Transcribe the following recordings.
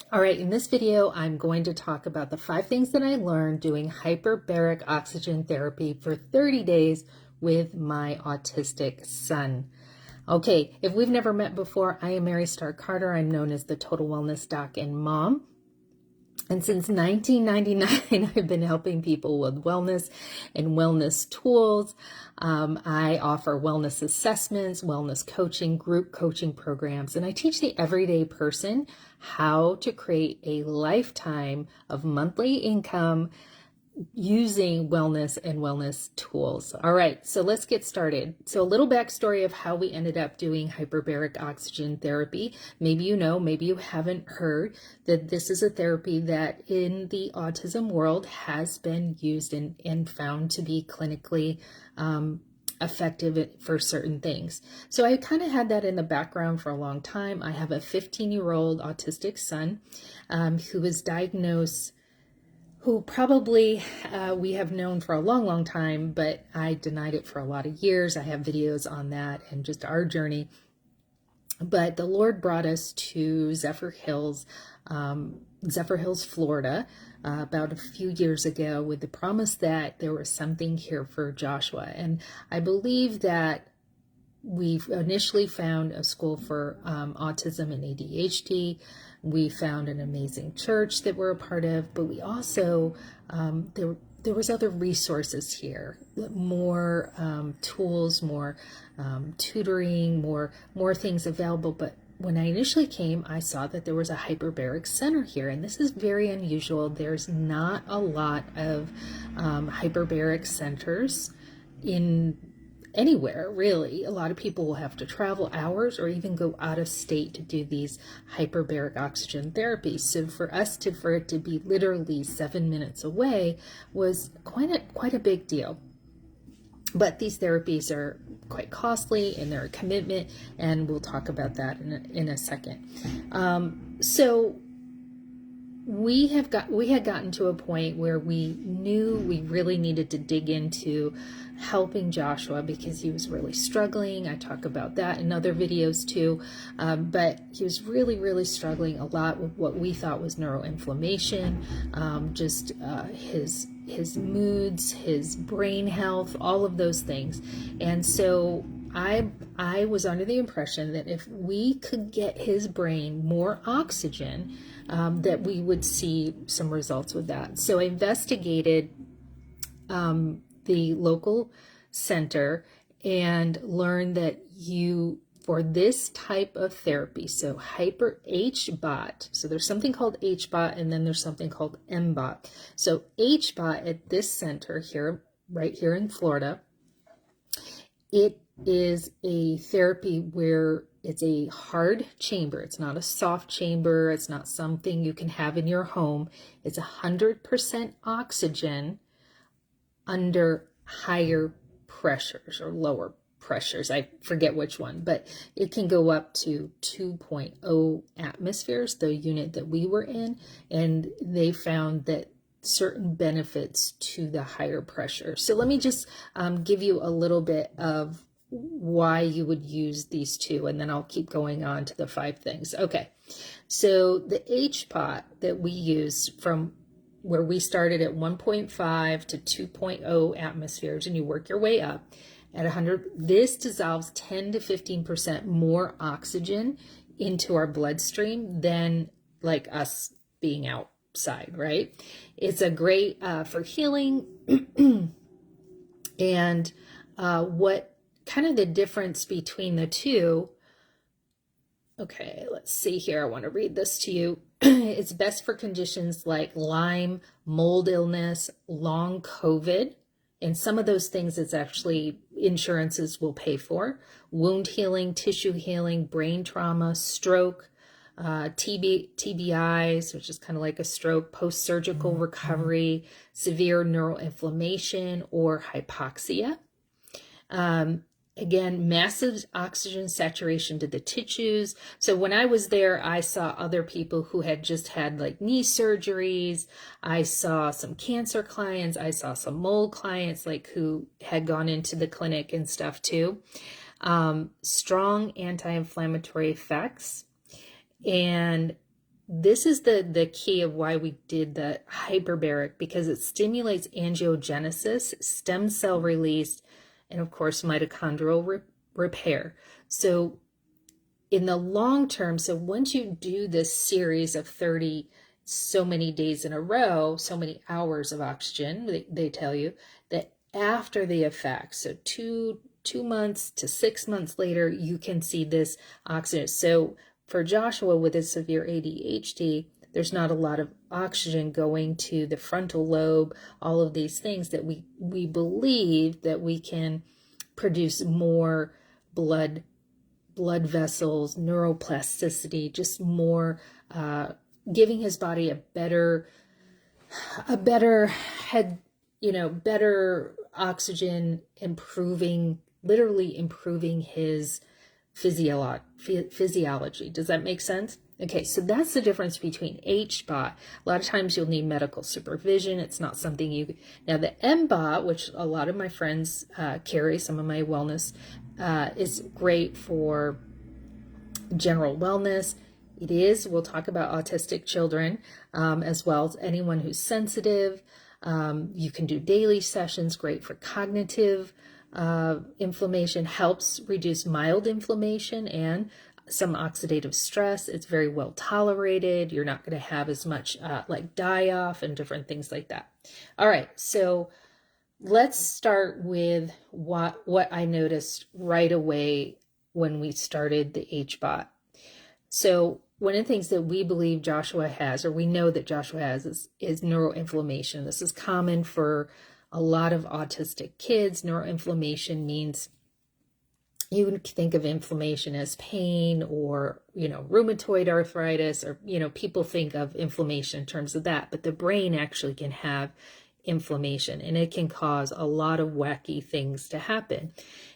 All right, in this video, I'm going to talk about the 5 things that I learned doing hyperbaric oxygen therapy for 30 days with my autistic son. Okay, if we've never met before, I am Mary Stark Carter. I'm known as the Total Wellness Doc and Mom. And since 1999, I've been helping people with wellness and wellness tools. I offer wellness assessments, wellness coaching, group coaching programs, and I teach the everyday person how to create a lifetime of monthly income using wellness and wellness tools. All right, so let's get started. So a little backstory of how we ended up doing hyperbaric oxygen therapy. Maybe you know, maybe you haven't heard that this is a therapy that in the autism world has been used and found to be clinically effective for certain things. So I kind of had that in the background for a long time. I have a 15-year-old autistic son who was diagnosed, who probably we have known for a long time, but I denied it for a lot of years. I have videos on that and just our journey. But the Lord brought us to Zephyrhills, Florida, about a few years ago with the promise that there was something here for Joshua. And I believe that we've initially found a school for autism and ADHD. We found an amazing church that we're a part of, but we also, there was other resources here, more tools, more tutoring, more things available. But when I initially came, I saw that there was a hyperbaric center here, and this is very unusual. There's not a lot of hyperbaric centers in anywhere, really. A lot of people will have to travel hours or even go out of state to do these hyperbaric oxygen therapies. So for it to be literally 7 minutes away was quite a big deal. But these therapies are quite costly and they're a commitment, and we'll talk about that in a second. So we had gotten to a point where we knew we really needed to dig into helping Joshua because he was really struggling. I talk about that in other videos too, but he was really struggling a lot with what we thought was neuroinflammation, his moods, his brain health, all of those things. And so I was under the impression that if we could get his brain more oxygen, that we would see some results with that. So I investigated the local center and learned that for this type of therapy, so hyper HBOT, so there's something called HBOT and then there's something called MBOT. So HBOT at this center here, right here in Florida, it is a therapy where it's a hard chamber. It's not a soft chamber. It's not something you can have in your home. It's 100% oxygen under higher pressures or lower pressures. I forget which one, but it can go up to 2.0 atmospheres, the unit that we were in, and they found that certain benefits to the higher pressure. So let me just give you a little bit of why you would use these two, and then I'll keep going on to the 5 things. Okay, so the HPOT that we use from where we started at 1.5 to 2.0 atmospheres, and you work your way up at 100, this dissolves 10 to 15% more oxygen into our bloodstream than like us being outside, right? It's a great for healing. And what kind of the difference between the two, okay, let's see here. I want to read this to you. It's best for conditions like Lyme, mold illness, long COVID, and some of those things it's actually insurances will pay for. Wound healing, tissue healing, brain trauma, stroke, TBIs, which is kind of like a stroke, post-surgical recovery, severe neuroinflammation, or hypoxia. Again, massive oxygen saturation to the tissues. So when I was there, I saw other people who had just had like knee surgeries. I saw some cancer clients. I saw some mold clients like who had gone into the clinic and stuff too. Strong anti-inflammatory effects. And this is the key of why we did the hyperbaric, because it stimulates angiogenesis, stem cell release, and of course mitochondrial repair. So in the long term, so once you do this series of 30 so many days in a row, so many hours of oxygen, they tell you that after the effect, so two months to 6 months later, you can see this oxygen. So for Joshua with his severe ADHD, there's not a lot of oxygen going to the frontal lobe, all of these things that we believe that we can produce more blood vessels, neuroplasticity, just more, giving his body a better head, better oxygen, literally improving his physiology. Does that make sense? Okay, so that's the difference between HBOT. A lot of times you'll need medical supervision. It's not something now the MBOT, which a lot of my friends carry, some of my wellness, is great for general wellness. It is, we'll talk about autistic children, as well as anyone who's sensitive. You can do daily sessions, great for cognitive inflammation, helps reduce mild inflammation and some oxidative stress. It's very well tolerated. You're not going to have as much like die-off and different things like that. All right, so let's start with what I noticed right away when we started the HBOT. So one of the things that we believe Joshua has, or we know that Joshua has, is neuroinflammation. This is common for a lot of autistic kids. Neuroinflammation means, you can think of inflammation as pain or, rheumatoid arthritis, or, people think of inflammation in terms of that, but the brain actually can have inflammation, and it can cause a lot of wacky things to happen.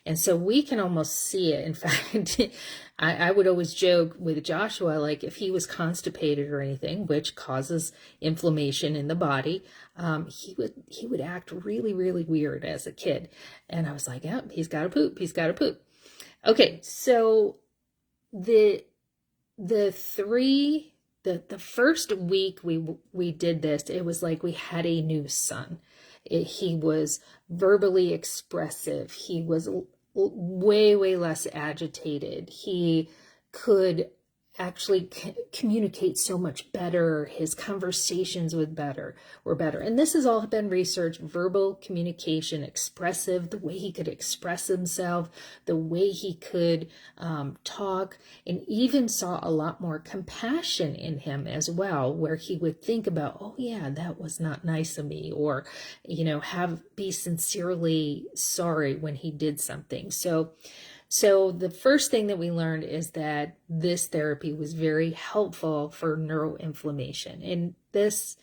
And so we can almost see it. In fact, I would always joke with Joshua, like if he was constipated or anything, which causes inflammation in the body, he would act really, really weird as a kid. And I was like, yeah, he's got to poop. Okay, so the first week we did this, it was like we had a new son. He was verbally expressive. He was way, way less agitated. He could actually communicate so much better. His conversations were better. And this has all been researched: verbal communication, expressive, the way he could express himself, the way he could talk, and even saw a lot more compassion in him as well, where he would think about, oh yeah, that was not nice of me, or, be sincerely sorry when he did something. So the first thing that we learned is that this therapy was very helpful for neuroinflammation. And this,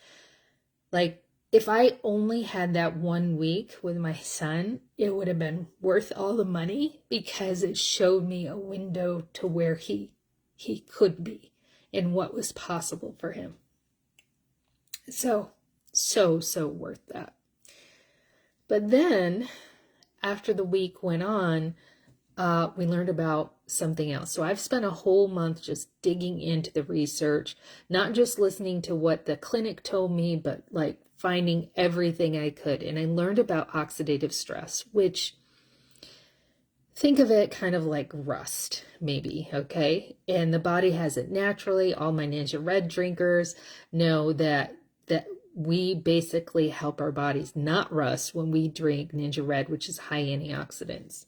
like, if I only had that 1 week with my son, it would have been worth all the money, because it showed me a window to where he could be and what was possible for him. So worth that. But then after the week went on, we learned about something else. So I've spent a whole month just digging into the research, not just listening to what the clinic told me, but like finding everything I could. And I learned about oxidative stress, which, think of it kind of like rust, maybe, okay? And the body has it naturally. All my Ninja Red drinkers know that we basically help our bodies not rust when we drink Ninja Red, which is high antioxidants.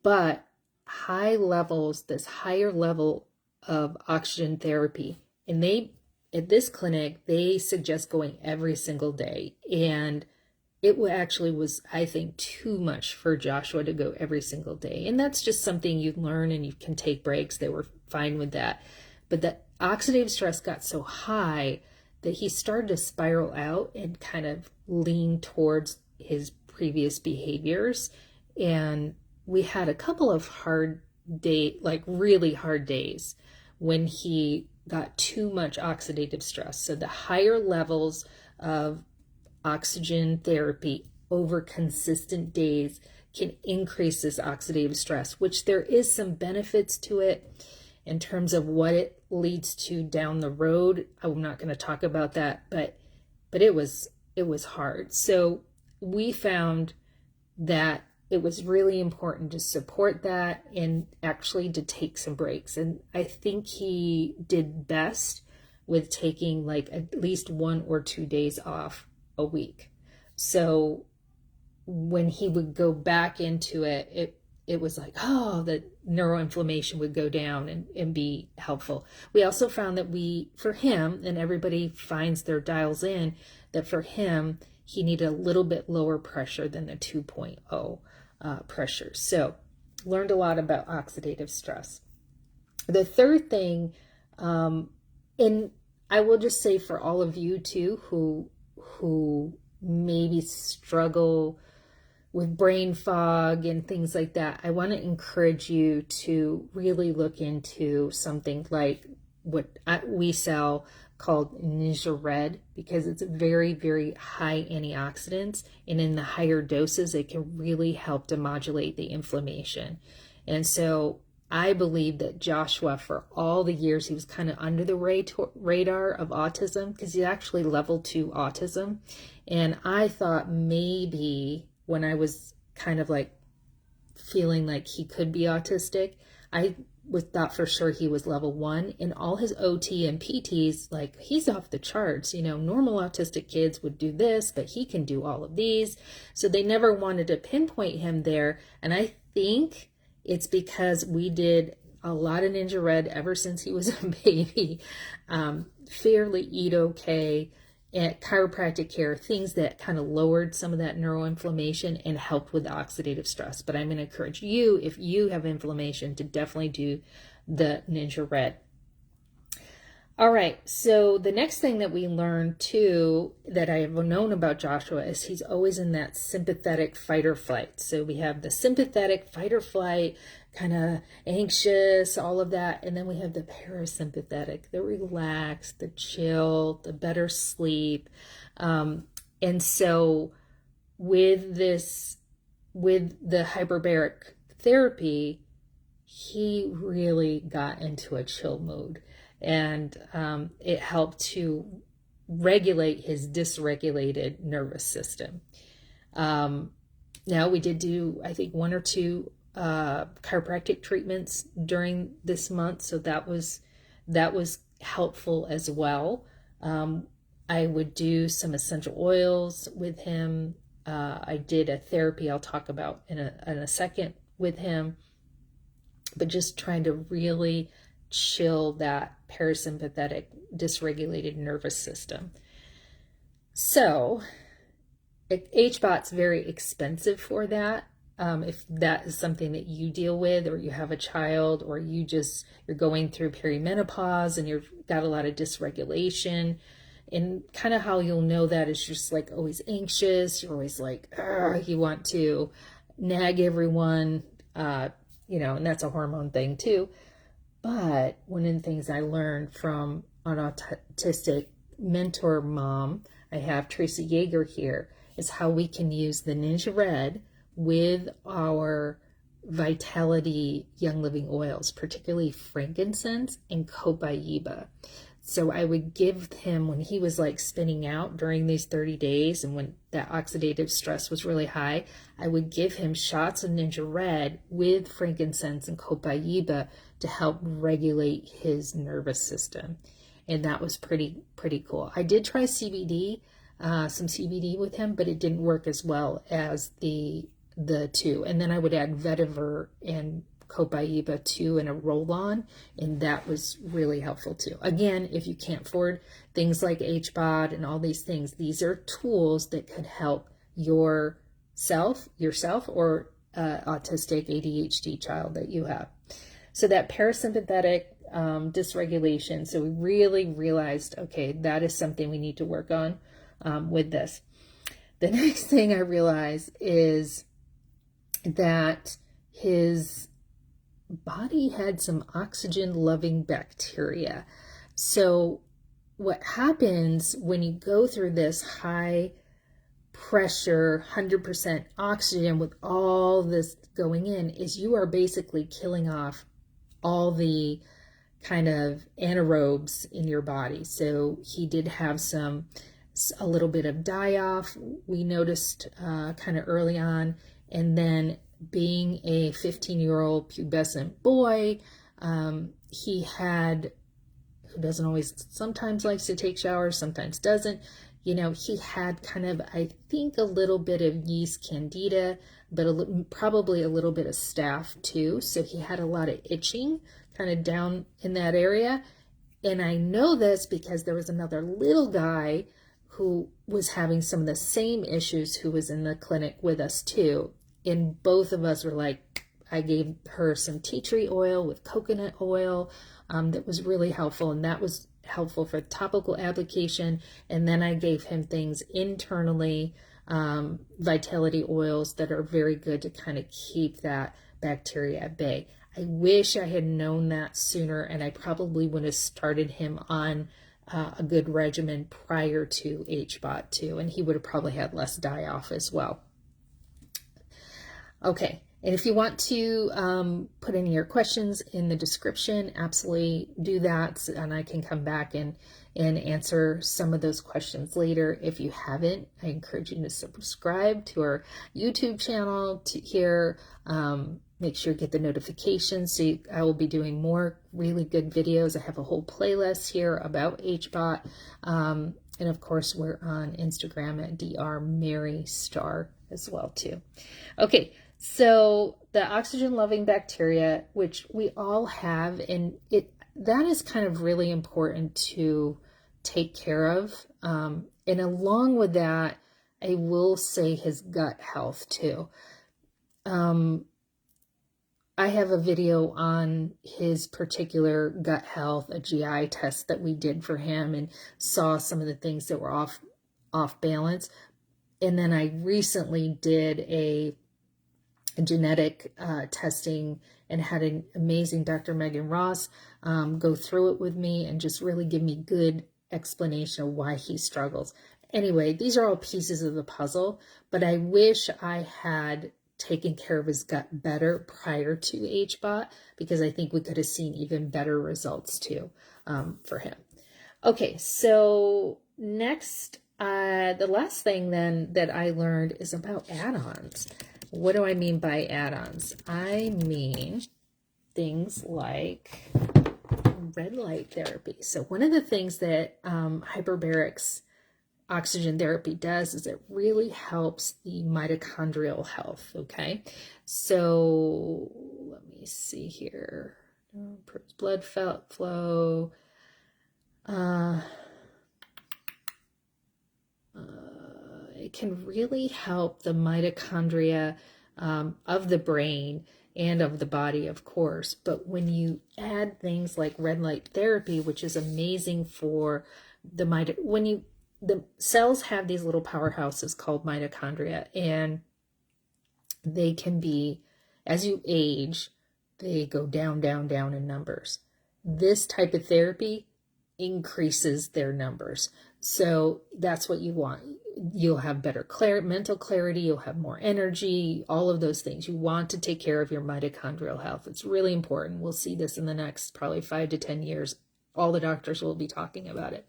But this higher level of oxygen therapy, and at this clinic, they suggest going every single day. And it actually was, I think, too much for Joshua to go every single day. And that's just something you learn, and you can take breaks. They were fine with that. But the oxidative stress got so high that he started to spiral out and kind of lean towards his previous behaviors. And we had a couple of really hard days when he got too much oxidative stress. So the higher levels of oxygen therapy over consistent days can increase this oxidative stress, which there is some benefits to it in terms of what it leads to down the road. I'm not going to talk about that, but it was hard. So we found that it was really important to support that and actually to take some breaks. And I think he did best with taking like at least 1 or 2 days off a week. So when he would go back into it, it was like, oh, the neuroinflammation would go down and be helpful. We also found that for him, and everybody finds their dials in, that for him, he needed a little bit lower pressure than the 2.0 pressure. So learned a lot about oxidative stress. The third thing, and I will just say for all of you too, who maybe struggle with brain fog and things like that, I want to encourage you to really look into something like what we sell called Ninja Red, because it's very, very high antioxidants, and in the higher doses, it can really help to modulate the inflammation. And so I believe that Joshua, for all the years he was kind of under the radar of autism, because he's actually level 2 autism, and I thought maybe when I was kind of like feeling like he could be autistic, I thought for sure he was level 1. And all his OT and PTs, like, he's off the charts. Normal autistic kids would do this, but he can do all of these. So they never wanted to pinpoint him there. And I think it's because we did a lot of Ninja Red ever since he was a baby. Fairly Eat Okay, and chiropractic care, things that kind of lowered some of that neuroinflammation and helped with oxidative stress. But I'm going to encourage you, if you have inflammation, to definitely do the Ninja Red. All right, so the next thing that we learned too, that I have known about Joshua, is he's always in that sympathetic fight or flight. So we have the sympathetic fight or flight, kind of anxious, all of that. And then we have the parasympathetic, the relaxed, the chill, the better sleep. And so with the hyperbaric therapy, he really got into a chill mood. And it helped to regulate his dysregulated nervous system. Now we did do, I think, 1 or 2 chiropractic treatments during this month, so that was helpful as well. I would do some essential oils with him. I did a therapy I'll talk about in a second with him, but just trying to really chill that parasympathetic dysregulated nervous system. So HBOT's very expensive for that. If that is something that you deal with, or you have a child, or you're going through perimenopause and you've got a lot of dysregulation, and kind of how you'll know that is just like always anxious. You're always like, you want to nag everyone, and that's a hormone thing too. But one of the things I learned from an autistic mentor mom, I have Tracy Yeager here, is how we can use the Ninja Red with our Vitality Young Living oils, particularly frankincense and copaiba. So I would give him, when he was like spinning out during these 30 days and when that oxidative stress was really high, I would give him shots of Ninja Red with frankincense and copaiba to help regulate his nervous system. And that was pretty cool. I did try CBD, some CBD with him, but it didn't work as well as the 2. And then I would add vetiver and copaiba too in a roll-on, and that was really helpful too. Again, if you can't afford things like HBOT and all these things, these are tools that could help yourself or autistic ADHD child that you have. So that parasympathetic dysregulation, so we really realized, okay, that is something we need to work on with this. The next thing I realized is that his body had some oxygen-loving bacteria. So what happens when you go through this high pressure, 100% oxygen with all this going in, is you are basically killing off all the kind of anaerobes in your body. So he did have a little bit of die-off, we noticed kind of early on. And then being a 15-year-old pubescent boy, he had, who doesn't always, sometimes likes to take showers, sometimes doesn't, he had kind of, I think, a little bit of yeast candida, but probably a little bit of staph too. So he had a lot of itching kind of down in that area. And I know this because there was another little guy who was having some of the same issues, who was in the clinic with us too. And both of us were like, I gave her some tea tree oil with coconut oil that was really helpful. And that was helpful for topical application. And then I gave him things internally, vitality oils that are very good to kind of keep that bacteria at bay. I wish I had known that sooner, and I probably would have started him on a good regimen prior to HBOT too, and he would have probably had less die-off as well. Okay, and if you want to put any of your questions in the description, absolutely do that, and I can come back and answer some of those questions later. If you haven't, I encourage you to subscribe to our YouTube channel to hear. Make sure you get the notifications. So I will be doing more really good videos. I have a whole playlist here about HBOT. And of course, we're on Instagram at drmarystar as well too. Okay, so the oxygen-loving bacteria, which we all have, and that is kind of really important to take care of. And along with that, I will say his gut health too. I have a video on his particular gut health, a GI test that we did for him, and saw some of the things that were off balance. And then I recently did a genetic testing and had an amazing Dr. Megan Ross go through it with me and just really give me good explanation of why he struggles. Anyway, these are all pieces of the puzzle, but I wish I had taken care of his gut better prior to HBOT, because I think we could have seen even better results too for him. Okay, so next, the last thing then that I learned is about add-ons. What do I mean by add-ons? I mean things like red light therapy. So one of the things that hyperbarics oxygen therapy does is it really helps the mitochondrial health. Okay, so let me see here. Improves blood flow. It can really help the mitochondria of the brain and of the body, of course. But when you add things like red light therapy, which is amazing for the the cells have these little powerhouses called mitochondria, and they can be, as you age, they go down, down, down in numbers. This type of therapy increases their numbers. So that's what you want. You'll have better mental clarity, you'll have more energy, all of those things. You want to take care of your mitochondrial health. It's really important. We'll see this in the next probably 5 to 10 years. All the doctors will be talking about it.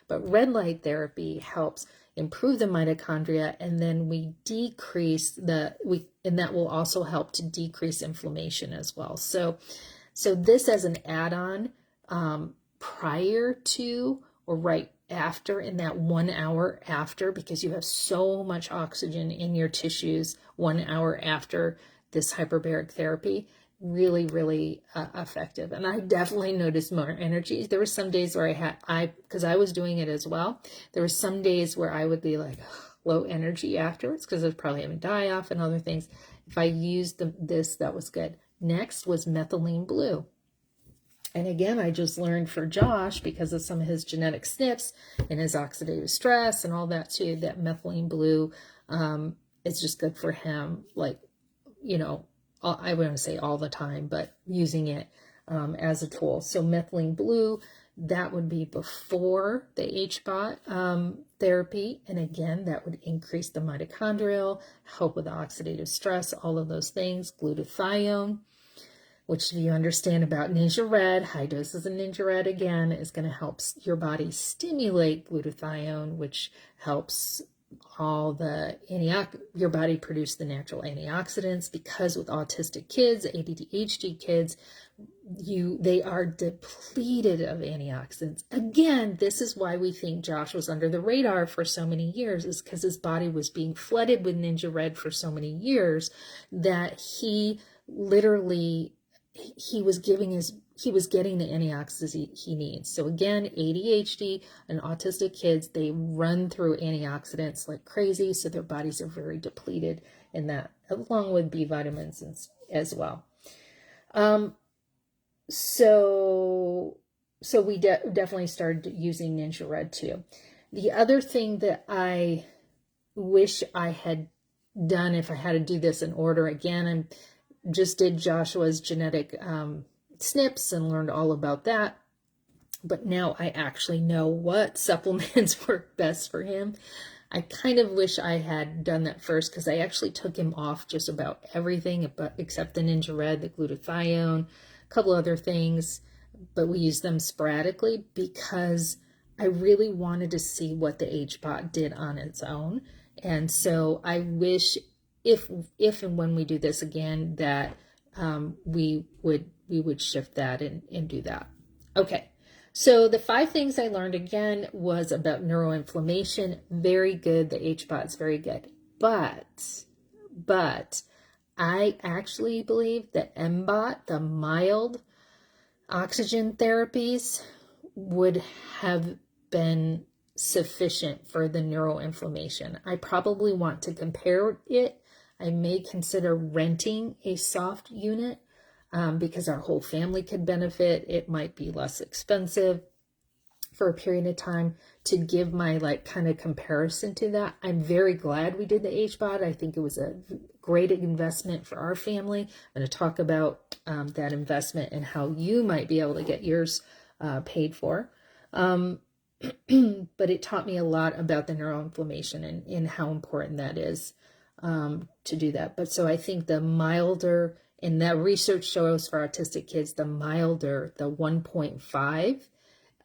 But red light therapy helps improve the mitochondria, and then we decrease and that will also help to decrease inflammation as well. So this as an add-on prior to or right after, in that 1 hour after, because you have so much oxygen in your tissues 1 hour after this hyperbaric therapy, really, really effective. And I definitely noticed more energy. There were some days where because I was doing it as well, there were some days where I would be like low energy afterwards because I was probably having die-off and other things. If I used this, that was good. Next was methylene blue. And again, I just learned for Josh, because of some of his genetic SNPs and his oxidative stress and all that too, that methylene blue is just good for him. Like, I wouldn't say all the time, but using it as a tool. So methylene blue, that would be before the HBOT therapy. And again, that would increase the mitochondrial, help with the oxidative stress, all of those things. Glutathione. which if you understand about Ninja Red, high doses of Ninja Red again is going to help your body stimulate glutathione, which helps your body produce the natural antioxidants, because with autistic kids, ADHD kids, they are depleted of antioxidants. Again, this is why we think Josh was under the radar for so many years, is because his body was being flooded with Ninja Red for so many years that he literally, he was getting the antioxidants he needs. So again, ADHD and autistic kids, they run through antioxidants like crazy, so their bodies are very depleted in that, along with B vitamins as well. So we definitely started using Ninja Red too. The other thing that I wish I had done, if I had to do this in order again, I just did Joshua's genetic SNPs and learned all about that. But now I actually know what supplements work best for him. I kind of wish I had done that first, because I actually took him off just about everything except the Ninja Red, the glutathione, a couple other things, but we used them sporadically because I really wanted to see what the HBOT did on its own. And so I wish if and when we do this again, that we would shift that and do that. Okay. So the 5 things I learned again was about neuroinflammation. Very good. The HBOT is very good. But I actually believe that MBOT, the mild oxygen therapies, would have been sufficient for the neuroinflammation. I probably want to compare it. I may consider renting a soft unit because our whole family could benefit. It might be less expensive for a period of time to give my kind of comparison to that. I'm very glad we did the HBOT. I think it was a great investment for our family. I'm going to talk about that investment and how you might be able to get yours paid for. But it taught me a lot about the neuroinflammation and how important that is to do that. But so I think the milder, and that research shows for autistic kids, the milder, the 1.5,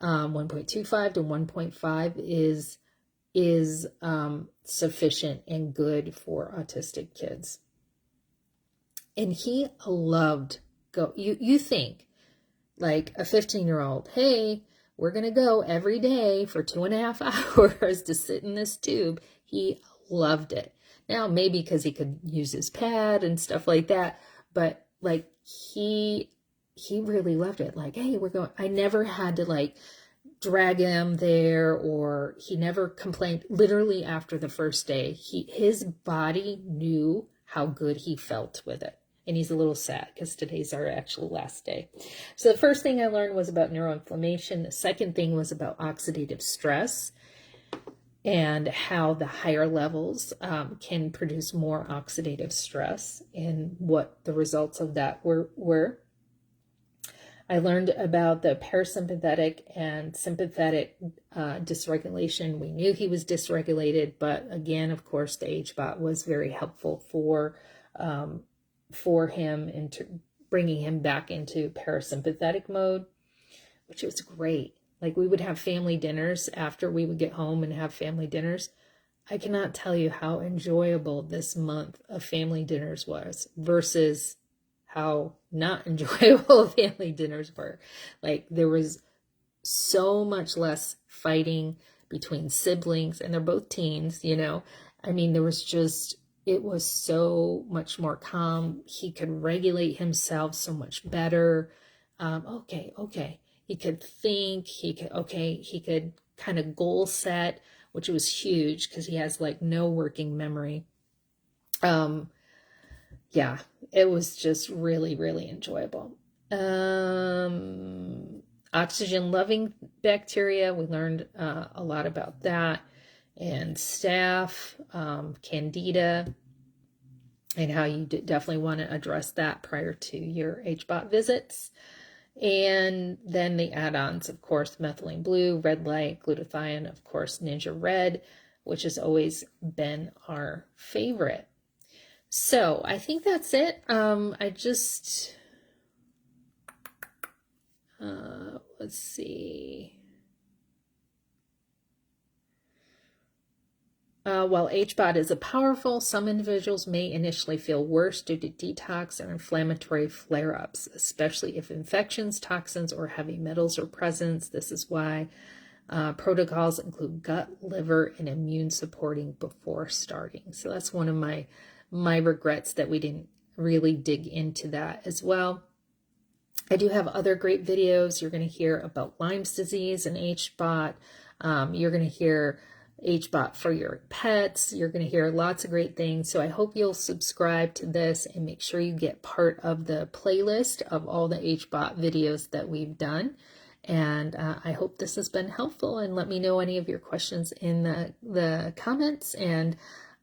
1.25 to 1.5 is sufficient and good for autistic kids. And he loved you think like a 15-year-old, hey, we're going to go every day for 2.5 hours to sit in this tube. He loved it. Now, maybe because he could use his pad and stuff like that, but he really loved it. Hey, we're going. I never had to drag him there, or he never complained. Literally after the first day, his body knew how good he felt with it. And he's a little sad because today's our actual last day. So the first thing I learned was about neuroinflammation. The second thing was about oxidative stress and how the higher levels can produce more oxidative stress, and what the results of that were. I learned about the parasympathetic and sympathetic dysregulation. We knew he was dysregulated, but again, of course, the HBOT was very helpful for him into bringing him back into parasympathetic mode, which was great. We would have family dinners after we would get home and have family dinners. I cannot tell you how enjoyable this month of family dinners was versus how not enjoyable family dinners were. There was so much less fighting between siblings, and they're both teens, there was just, it was so much more calm. He could regulate himself so much better. Okay. He could think, he could kind of goal set, which was huge because he has no working memory. Yeah, it was just really, really enjoyable. Oxygen loving bacteria, we learned a lot about that, and staph, candida, and how you definitely want to address that prior to your HBOT visits. And then the add-ons, of course, methylene blue, red light, glutathione, of course, Ninja Red, which has always been our favorite. So I think that's it. Let's see. While HBOT is a powerful, some individuals may initially feel worse due to detox or inflammatory flare-ups, especially if infections, toxins, or heavy metals are present. This is why protocols include gut, liver, and immune supporting before starting. So that's one of my regrets that we didn't really dig into that as well. I do have other great videos. You're going to hear about Lyme's disease and HBOT. You're going to hear HBOT for your pets. You're going to hear lots of great things. So I hope you'll subscribe to this and make sure you get part of the playlist of all the HBOT videos that we've done. And I hope this has been helpful, and let me know any of your questions in the comments, and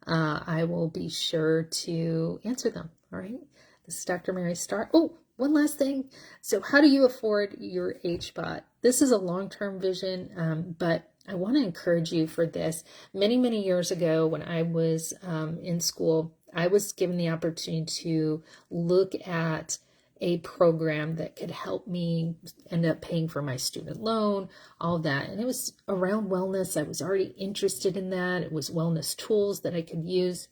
I will be sure to answer them. All right. This is Dr. Mary Starr. Oh, one last thing. So how do you afford your HBOT? This is a long-term vision, but I want to encourage you for this. Many, many years ago when I was in school, I was given the opportunity to look at a program that could help me end up paying for my student loan, all of that. And it was around wellness. I was already interested in that. It was wellness tools that I could use.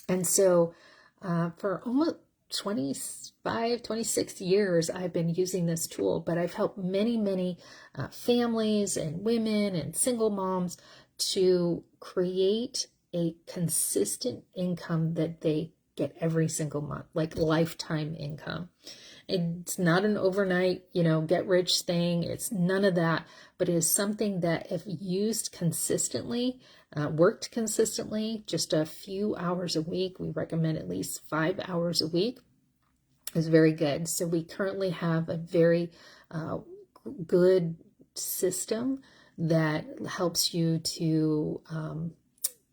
And so for almost 25, 26 years, I've been using this tool, but I've helped many, many families and women and single moms to create a consistent income that they get every single month, like lifetime income. It's not an overnight, get rich thing. It's none of that, but it is something that if used consistently, worked consistently, just a few hours a week, we recommend at least 5 hours a week, is very good. So we currently have a very good system that helps you to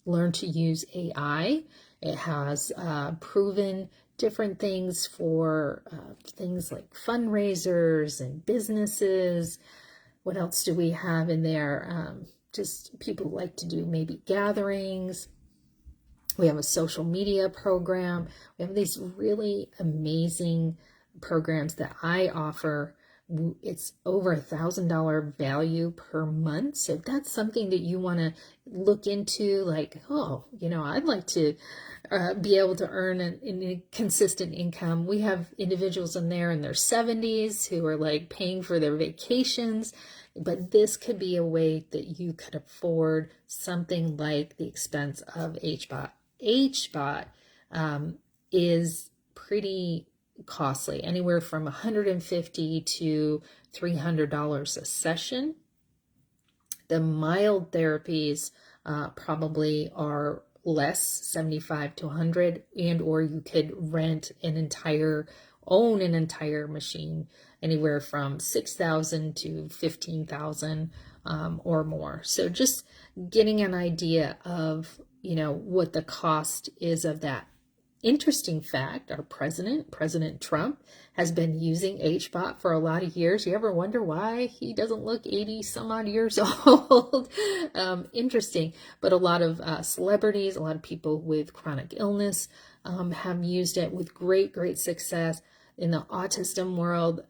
learn to use AI. It has proven different things for things like fundraisers and businesses. What else do we have in there? Just people who like to do maybe gatherings. We have a social media program. We have these really amazing programs that I offer. It's over $1,000 value per month. So if that's something that you want to look into, like, I'd like to be able to earn a consistent income. We have individuals in there in their 70s who are like paying for their vacations, but this could be a way that you could afford something like the expense of HBOT. HBOT is pretty costly, anywhere from $150 to $300 a session. The mild therapies probably are less, 75 to 100, and or you could own an entire machine, anywhere from 6,000 to 15,000 or more. So just getting an idea of what the cost is of that. Interesting fact, our President Trump, has been using HBOT for a lot of years. You ever wonder why he doesn't look 80 some odd years old? Interesting. But a lot of celebrities, a lot of people with chronic illness have used it with great, great success. In the autism world,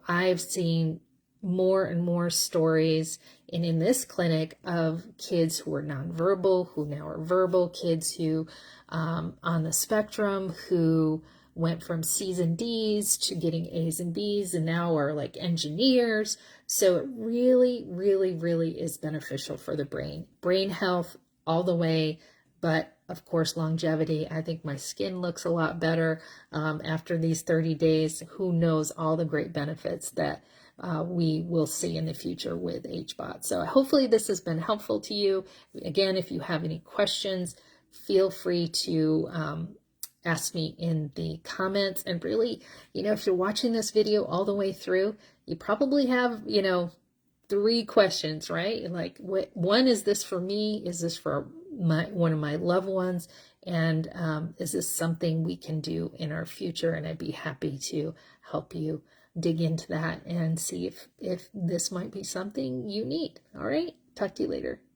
I've seen more and more stories, and in this clinic, of kids who are nonverbal, who now are verbal, kids who on the spectrum, who went from C's and D's to getting A's and B's and now are like engineers. So it really, really, really is beneficial for the brain health all the way. But of course, longevity. I think my skin looks a lot better after these 30 days. Who knows all the great benefits that we will see in the future with HBOT. So hopefully this has been helpful to you. Again, if you have any questions, feel free to ask me in the comments. And really, if you're watching this video all the way through, you probably have, 3 questions, right? Like, one, is this for me? Is this for one of my loved ones? And is this something we can do in our future? And I'd be happy to help you dig into that and see if this might be something you need. All right. Talk to you later.